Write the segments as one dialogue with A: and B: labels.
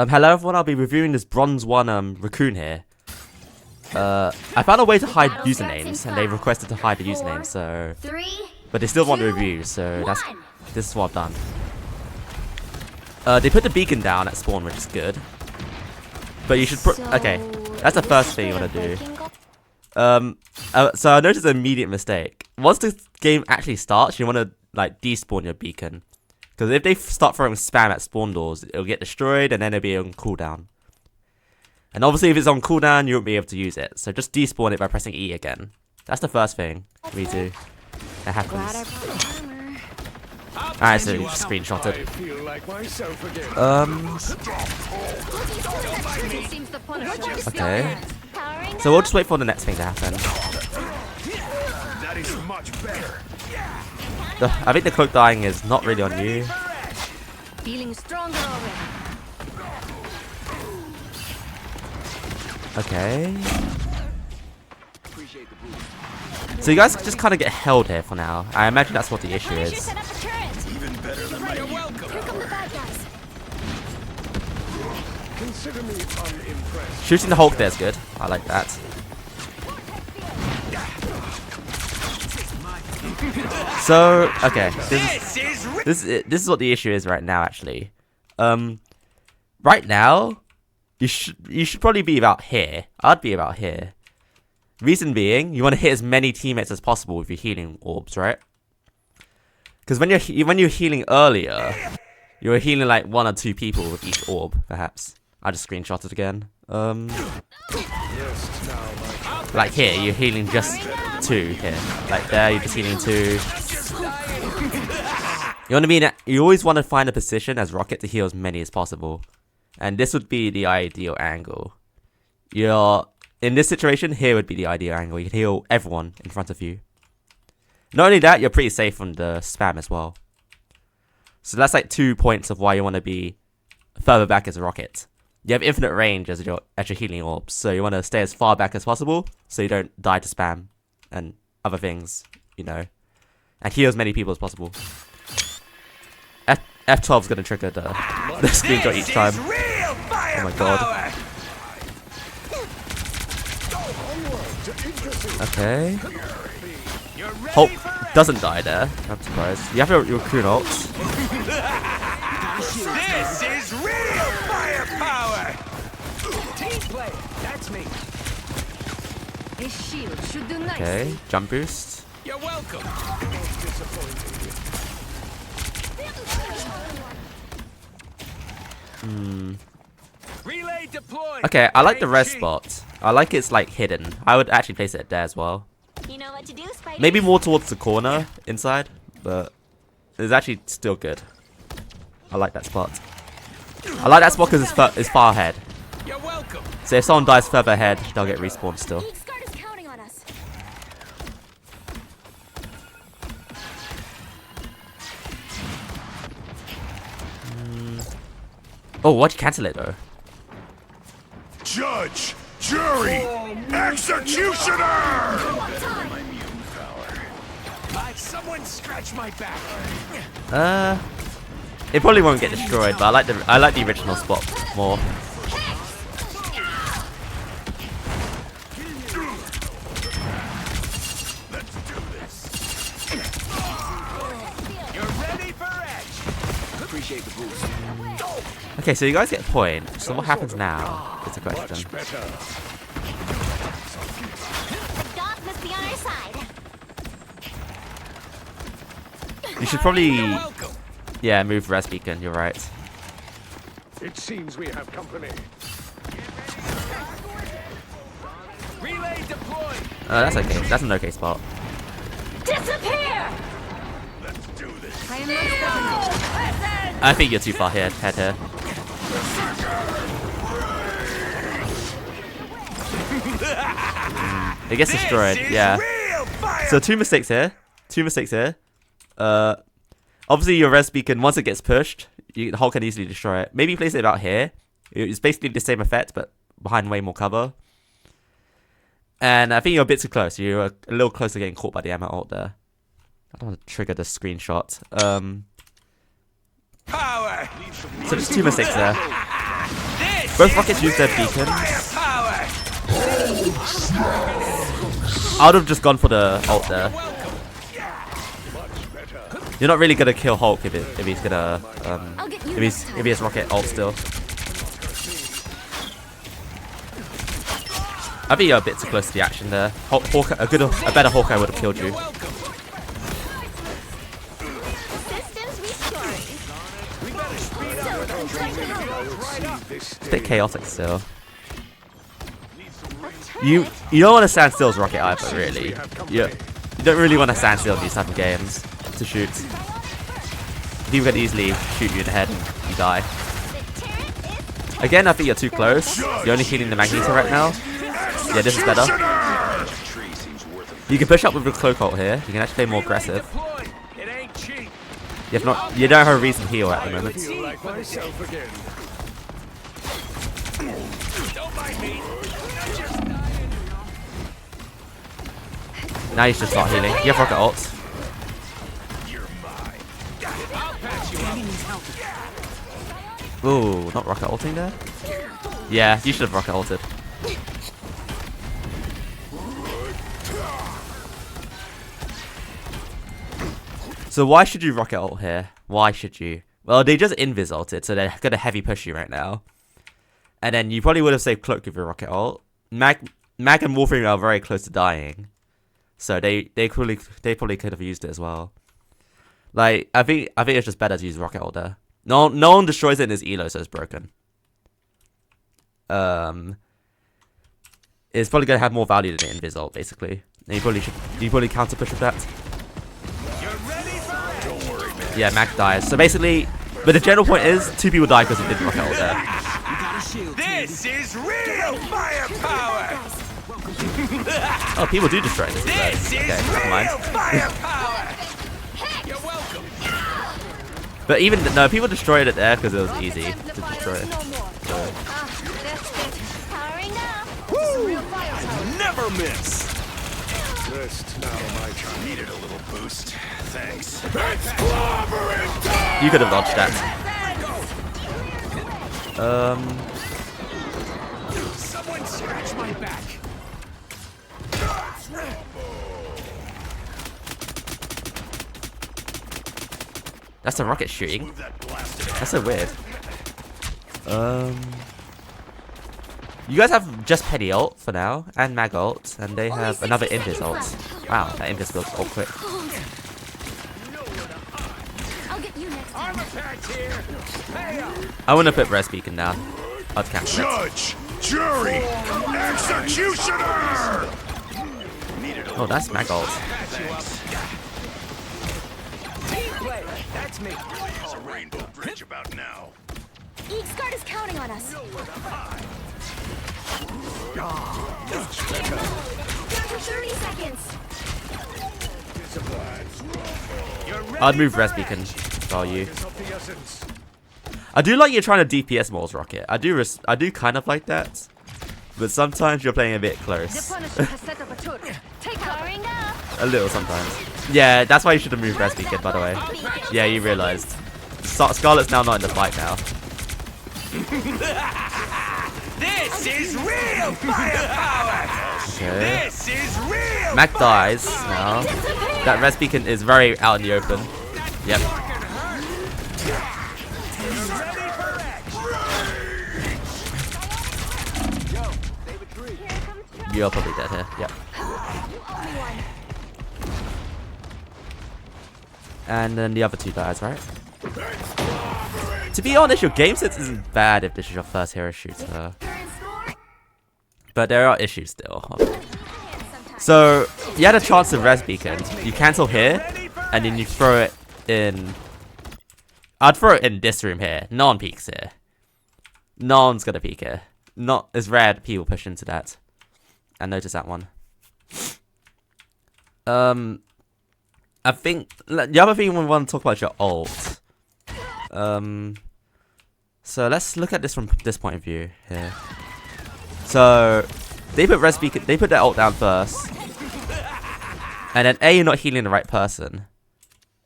A: Hello everyone, I'll be reviewing this Bronze 1 Racoon here. I found a way to hide usernames, and they requested to hide the username, so... But they still want the review, so this is what I've done. They put the beacon down at spawn, which is good. But you should okay, that's the first thing you want to do. So I noticed an immediate mistake. Once the game actually starts, you want to like despawn your beacon. Because if they start throwing spam at spawn doors, it'll get destroyed and then it'll be on cooldown. And obviously if it's on cooldown, you won't be able to use it. So just despawn it by pressing E again. That's the first thing we do. That happens. Alright, so you just screenshot it. Okay. So we'll just wait for the next thing to happen.
B: That is much better.
A: I think the cloak dying is not really on you.
C: Feeling stronger already.
A: Okay. So you guys just kind of get held here for now. I imagine that's what the issue is.
B: Even better than my welcome.
C: Here come the bad guys.
B: Consider me unimpressed.
A: Shooting the Hulk there is good. I like that. So okay, this is what the issue is right now. Actually, right now, you should probably be about here. I'd be about here. Reason being, you want to hit as many teammates as possible with your healing orbs, right? Because when you're healing earlier, you're healing like 1 or 2 people with each orb, perhaps. I just screenshot it again. Like here, you're healing just 2 here. Like there, you're just healing 2. You always want to find a position as Rocket to heal as many as possible, and this would be the ideal angle. In this situation, here would be the ideal angle. You can heal everyone in front of you. Not only that, you're pretty safe from the spam as well. So that's like 2 points of why you want to be further back as a Rocket. You have infinite range as your healing orbs, so you want to stay as far back as possible so you don't die to spam and other things, you know, and heal as many people as possible. F12 is going to trigger the screenshot each time. Oh my god. Okay. Hulk doesn't die there. I'm surprised. You have your Racoon ults.
B: This is real firepower. Team play. That's me.
C: This shield should do nicely.
A: Okay, jump boost.
B: You're welcome. Relay deployed.
A: Okay, I like the res spot. I like it's like hidden. I would actually place it there as well.
C: You know what to do, Spidey.
A: Maybe more towards the corner inside, but it's actually still good. I like that spot. I like that spot because it's far ahead.
B: You're welcome.
A: So if someone dies further ahead, they'll get respawned still.
C: Kickstarter's counting on us.
A: Oh, why'd you cancel it though?
B: Judge, jury, executioner. Might someone scratch my back?
A: It probably won't get destroyed, but I like the original spot more.
B: Let's do this. You're ready for action. Appreciate the boost.
A: Okay, so you guys get a point. So what happens now? It's a question.
C: Doc must be on our side.
A: You should probably, yeah, move res beacon. You're right.
B: It seems we have company. Relay deployed.
A: That's okay. That's an okay spot.
C: Disappear!
B: Let's do this.
C: I am not
A: I think you're too far here. Head here. It gets destroyed. Yeah. So 2 mistakes here. 2 mistakes here. Obviously your res beacon, once it gets pushed, Hulk can easily destroy it. Maybe place it about here. It's basically the same effect, but behind way more cover. And I think you're a bit too close. You're a little close to getting caught by the ammo ult there. I don't want to trigger the screenshot.
B: Power.
A: So just 2 mistakes there. Both rockets use their beacons.
B: Firepower.
A: I would have just gone for the ult there. You're not really gonna kill Hulk if he's gonna if he has rocket ult still. I think you're a bit too close to the action there. A better Hawkeye would have killed you. It's a bit chaotic still. You don't want to stand still as Rocket either, really. You don't really want to stand still in these type of games to shoot. People can easily shoot you in the head and you die. Again, I think you're too close. You're only healing the Magneto right now. Yeah, this is better. You can push up with the Cloak ult here. You can actually play more aggressive. You don't have a reason to heal at the moment. Now you should start healing. You have rocket ults. Ooh, not rocket ulting there? Yeah, you should have rocket ulted. So why should you rocket ult here? Why should you? Well, they just invis ulted, so they're gonna heavy push you right now. And then you probably would have saved Cloak with your rocket ult. Mag and Wolverine are very close to dying, so they probably could have used it as well. Like I think it's just better to use rocket ult there. No one destroys it in his elo, so it's broken. It's probably gonna have more value than the invis ult, basically. And you probably counter push with that. Yeah, Mag dies. So basically, but the general point is, 2 people die because he didn't rocket ult there.
B: This is real firepower.
A: Oh, people do destroy this. Okay, never mind.
B: Firepower. You're welcome.
A: But even no, people destroyed it there because it was easy to destroy it. So.
B: Never miss. Just now my turn. Needed a little boost. Thanks.
A: You could have dodged that.
B: Someone scratch my back.
A: That's a rocket shooting. That's so weird. You guys have just Penny ult for now, and Mag ult, and they have another Invis ult. Wow, that Invis builds ult quick. I want to put Res Beacon down. I'd cancel it.
B: Judge, jury, executioner.
A: Oh, that's Mag ult.
B: That's me. There's a rainbow bridge about now.
C: Eagsguard is counting on us. For 30 seconds.
A: I'd move Res Beacon for you. I do like you're trying to DPS Mole's Rocket. I do kind of like that. But sometimes you're playing a bit close. A little sometimes. Yeah, that's why you should have moved Res Beacon, by the way. Yeah, you realized. Scarlet's now not in the fight now.
B: This is real firepower.
A: Okay.
B: This is real.
A: Mac dies now. That Res Beacon is very out in the open. Yep. You're probably dead here. Yep. And then the other 2 guys, right? To be honest, your game sense isn't bad if this is your first hero shooter. But there are issues still. So, you had a chance to Res Beacon. You cancel here, and then you throw it in... I'd throw it in this room here. No one peeks here. No one's gonna peek here. It's rare that people push into that. I noticed that one. I think the other thing we want to talk about is your ult. So let's look at this from this point of view here. So they put Res Beacon, they put their ult down first, and then A, you're not healing the right person.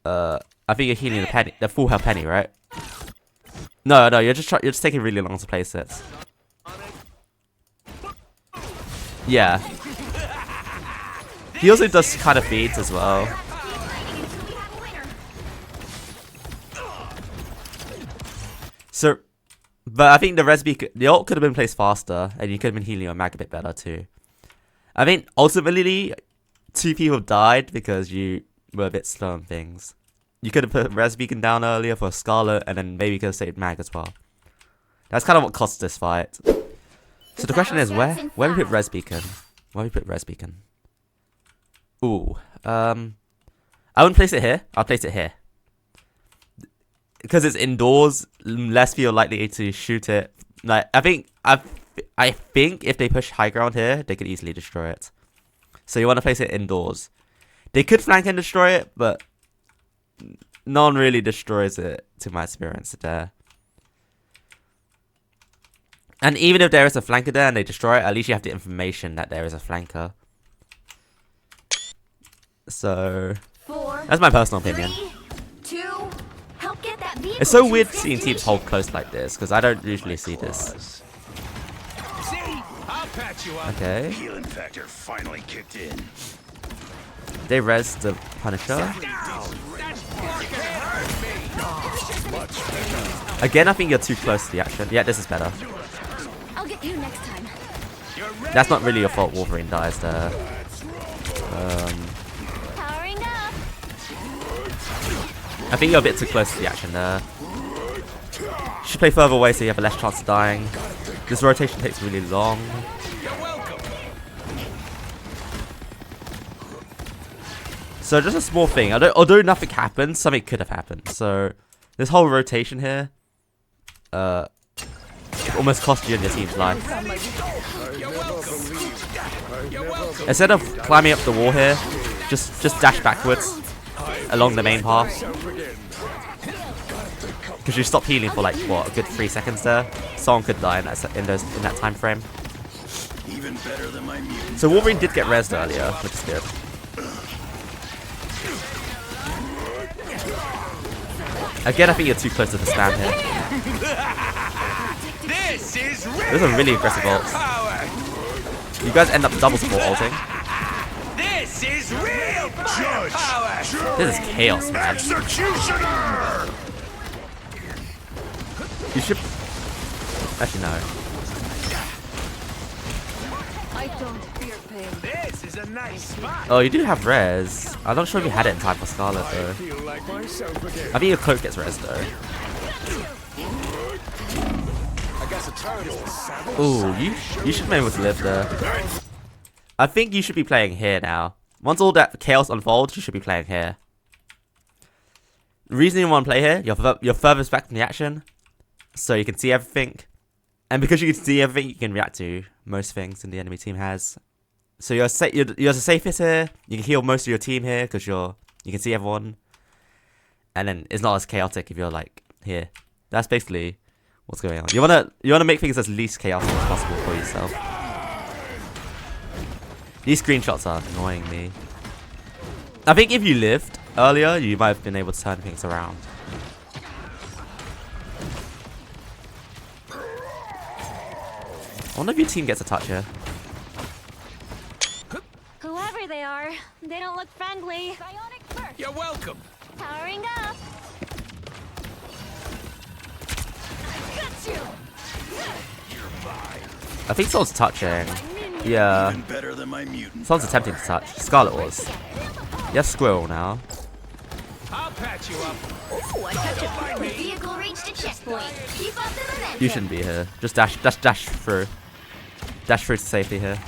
A: I think you're healing the full health Penny, right? No, you're just taking really long to place it. Yeah. He also does kind of feeds as well. So, but I think the ult could have been placed faster, and you could have been healing your mag a bit better too. I think ultimately, 2 people died because you were a bit slow on things. You could have put res beacon down earlier for Scarlet, and then maybe you could have saved mag as well. That's kind of what cost this fight. So the question is, where we put res beacon? Where we put res beacon? Ooh, I wouldn't place it here. I'll place it here. Because it's indoors, less people are likely to shoot it. Like I think if they push high ground here, they could easily destroy it. So you want to place it indoors. They could flank and destroy it, but no one really destroys it, to my experience there. And even if there is a flanker there and they destroy it, at least you have the information that there is a flanker. So that's my personal opinion.
C: 3, 2, help get that vehicle.
A: It's so weird seeing teams hold close like this, because I don't usually see this.
B: See? I'll patch you up.
A: Okay.
B: Healing factor finally kicked in.
A: They res the Punisher. Again, I think you're too close to the action. Yeah, this is better.
C: I'll get you next time.
A: That's not really your fault Wolverine dies there.
C: Powering up.
A: I think you're a bit too close to the action there. You should play further away so you have a less chance of dying. This rotation takes really long. So just a small thing. Although nothing happened, something could have happened. So this whole rotation here almost cost you and your team's life. Instead of climbing up the wall here, just dash backwards along the main path. Because you stop healing for like what, a good 3 seconds there. Someone could die in that time frame. So Wolverine did get rezzed earlier, which is good. Again, I think you're too close to the spam here. This is a really aggressive ult. You guys end up double support ulting.
B: This is real power.
A: This is chaos, man.
B: Executioner.
A: You should... Actually, no.
C: I don't fear pain.
B: This is a nice spot.
A: Oh, you do have res. I'm not sure if you had it in time for Scarlet, though. I think your cloak gets res, though. Ooh, you should be able to live there. I think you should be playing here now. Once all that chaos unfolds, you should be playing here. The reason you want to play here, you're furthest back from the action, so you can see everything. And because you can see everything, you can react to most things in the enemy team has. So you're the safest here. You can heal most of your team here because you can see everyone. And then it's not as chaotic if you're like here. That's basically what's going on. You wanna make things as least chaotic as possible for yourself. These screenshots are annoying me. I think if you lived earlier, you might have been able to turn things around. I wonder if your team gets a touch here.
C: Whoever they are, they don't look friendly. Bionic first.
B: You're welcome.
C: Powering up. Got you.
A: I think someone's touching. Yeah.
B: Better than my mutant.
A: Someone's attempting to touch. Scarlet was. Yes, Squirrel now.
B: I'll patch you up.
C: Ooh, I touch it. The vehicle reached a checkpoint. Keep up the momentum.
A: You shouldn't be here. Just dash through. Dash through to safety here.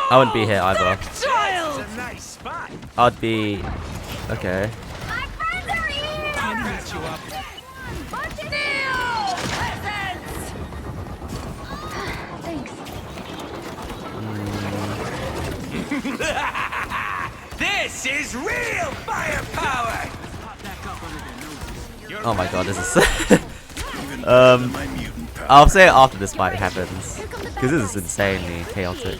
A: I wouldn't be here either.
B: It's a nice spot.
A: I'd be... Okay.
C: My friends are here.
B: I'll patch you up.
C: Thanks.
B: This is real firepower.
A: Oh my god, this is... I'll say it after this fight happens. Because this is insanely chaotic.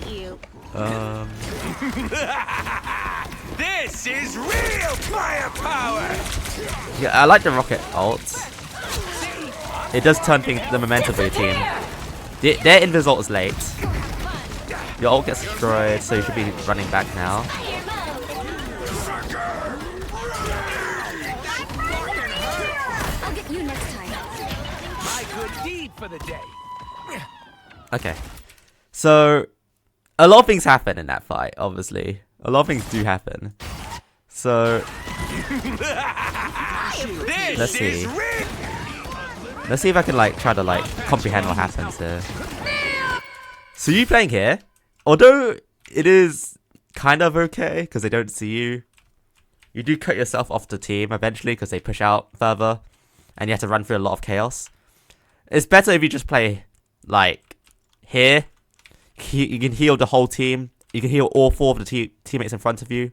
B: This is real firepower.
A: Yeah, I like the rocket ult. it does turn the momentum for your team. Their invis ult is late. Your ult gets destroyed, so you should be running back now.
C: I'll get you next time.
B: My good deed for the day.
A: Okay. So, a lot of things happen in that fight, obviously. A lot of things do happen. So, let's see. Let's see if I can like try to like comprehend what happens here. So you playing here, although it is kind of okay because they don't see you, you do cut yourself off the team eventually because they push out further, and you have to run through a lot of chaos. It's better if you just play like here. You can heal the whole team. You can heal all 4 of the teammates in front of you,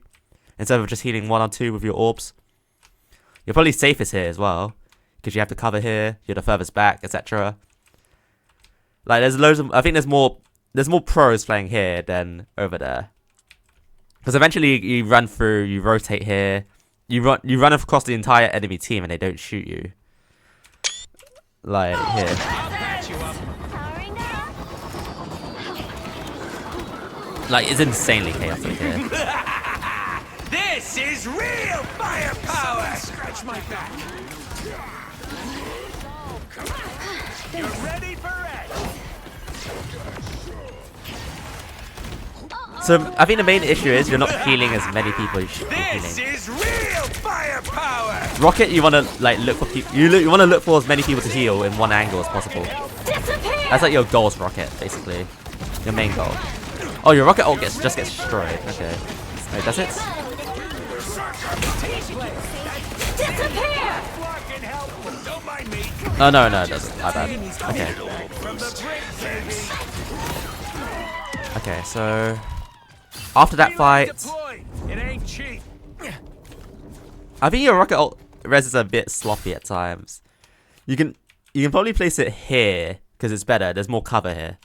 A: instead of just healing 1 or 2 with your orbs. You're probably safest here as well, because you have to cover here, you're the furthest back, etc. Like there's loads of, I think there's more pros playing here than over there. Because eventually you run through, you rotate here, you run across the entire enemy team and they don't shoot you. Like here. Like it's insanely chaotic here.
B: This is real firepower! Scratch my back. You're ready for it.
A: So I think the main issue is you're not healing as many people as you should be
B: This
A: healing.
B: is real firepower!
A: Rocket, you want to like look for people. You want to look for as many people to heal in one angle as possible. That's like your goals, Rocket, basically. Your main goal. Oh, your Rocket ult just gets destroyed. Okay. Wait, does it? Oh no, it doesn't. My bad. Okay. Okay, so after that fight,
B: It ain't cheap.
A: I think your Rocket ult res is a bit sloppy at times. You can probably place it here because it's better. There's more cover here.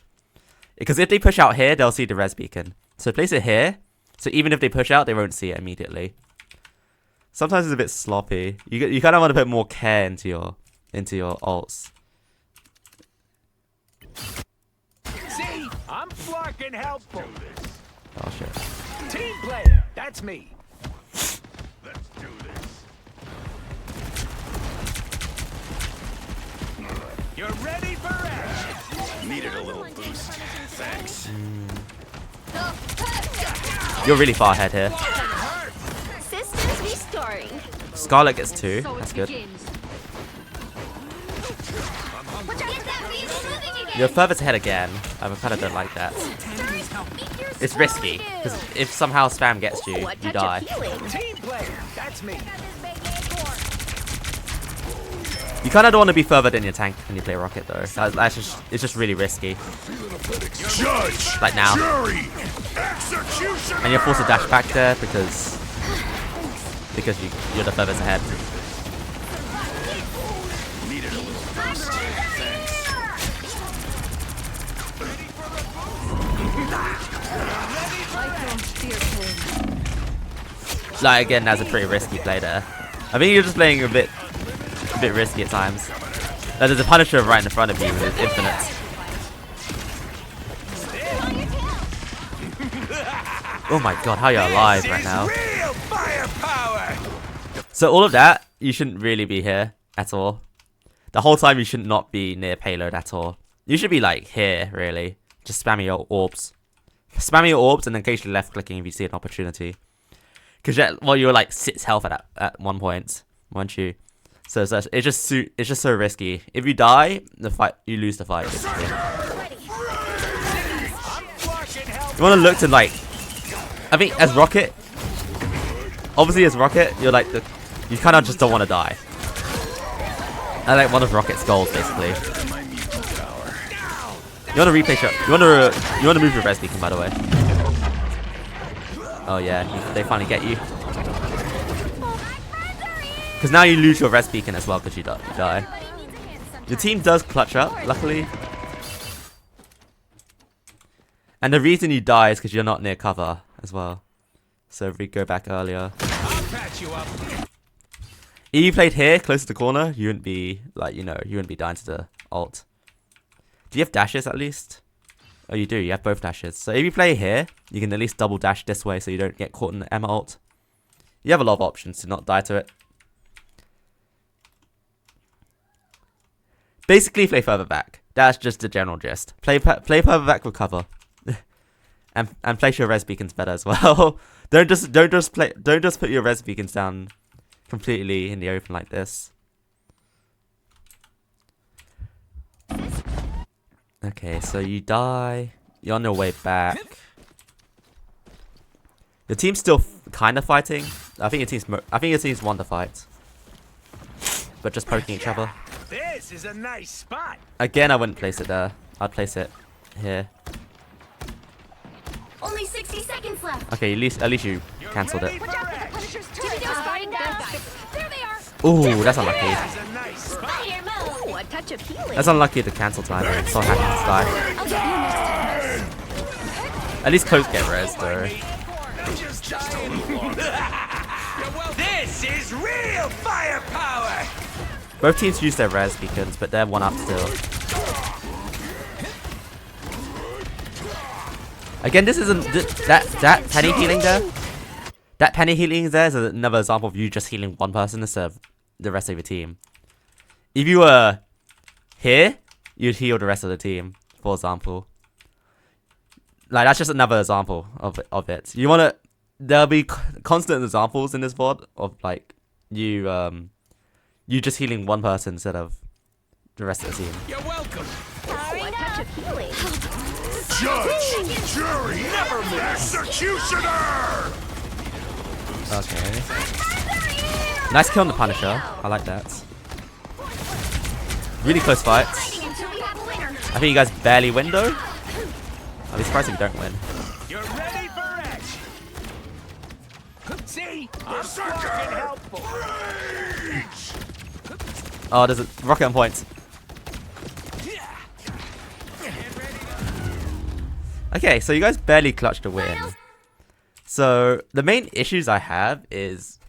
A: Because if they push out here, they'll see the res beacon. So place it here. So even if they push out, they won't see it immediately. Sometimes it's a bit sloppy. You kind of want to put more care into your ults.
B: See, I'm fucking helpful.
A: Oh shit.
B: Team player, that's me. Let's do this. You're ready for action. Needed a little boost. Thanks.
A: You're really far ahead here.
C: Systems restoring.
A: Scarlet gets 2. That's good. You're furthest ahead again. I kind of don't like that. It's risky because if somehow spam gets you, you die.
B: Team player, that's me.
A: You kind of don't want to be further than your tank when you play Rocket though. It's just really risky.
B: Judge,
A: like now.
B: jury, execution.
A: And you're forced to dash back there because you're the furthest ahead.
B: Needed a little boost.
A: Like again, that's a pretty risky play there. I think you're just playing a bit risky at times. There's a Punisher right in front of you with infinite. Oh my god, how you're alive right now.
B: Real firepower.
A: So all of that, you shouldn't really be here at all. The whole time you should not be near payload at all. You should be like here, really. Just spamming your orbs. Spamming your orbs and occasionally left clicking if you see an opportunity. Because you're like 6 health at one point, weren't you? So it's just so risky. If you die, you lose the fight. Basically. You want to look to like, I think as Rocket, obviously as Rocket, you're like you kind of just don't want to die. I like one of Rocket's goals basically. You want to replay shot. You want to move your res beacon, by the way. Oh yeah, they finally get you. Because now you lose your res beacon as well because you die. Your team does clutch up, luckily. And the reason you die is because you're not near cover as well. So if we go back earlier.
B: I'll patch you up.
A: If you played here, close to the corner, you wouldn't be, like, you wouldn't be dying to the ult. Do you have dashes at least? Oh, you do. You have both dashes. So if you play here, you can at least double dash this way so you don't get caught in the Emma ult. You have a lot of options to not die to it. Basically, play further back. That's just the general gist. Play further back with cover, and place your res beacons better as well. don't just put your res beacons down completely in the open like this. Okay, so you die. You're on your way back. Your team's still kind of fighting. I think your team's won the fight, but just poking each other.
B: This is a nice spot.
A: Again, I wouldn't place it there. I'd place it here.
C: Only 60 seconds left.
A: Okay, at least you cancelled it.
C: Watch out for the Punisher's turret. There they are.
A: Ooh, that's unlucky.
B: This is a nice spot.
C: Fire mode. Ooh, a touch of healing.
A: That's unlucky at the cancel time. It's so happy to die.
C: I'll get you next time.
A: At least close get res though.
B: This is real firepower.
A: Both teams use their res beacons, but they're one up still. Again, this isn't that penny healing there. That penny healing there is another example of you just healing one person instead of the rest of your team. If you were here, you'd heal the rest of the team, for example. Like, that's just another example of it. You wanna, there'll be constant examples in this VOD of like you just healing one person instead of the rest of the team.
B: You're welcome.
C: A touch of healing.
B: Judge, jury, never miss. Executioner.
A: Okay. Nice kill on the Punisher. I like that. Really close fights. I think you guys barely win though. I'll be surprised if you don't win.
B: You're ready for action. See, I'm fucking helpful.
A: Oh, there's a rocket on point. Okay, so you guys barely clutched a win. So the main issues I have is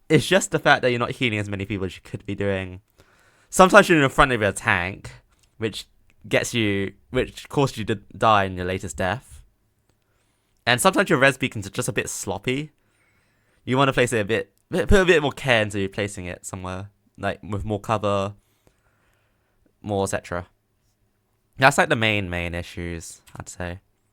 A: it's just the fact that you're not healing as many people as you could be doing. Sometimes you're in front of your tank, which caused you to die in your latest death. And sometimes your res beacons are just a bit sloppy. You want to place it put a bit more care into placing it somewhere, like with more cover, more etc. That's like the main issues, I'd say.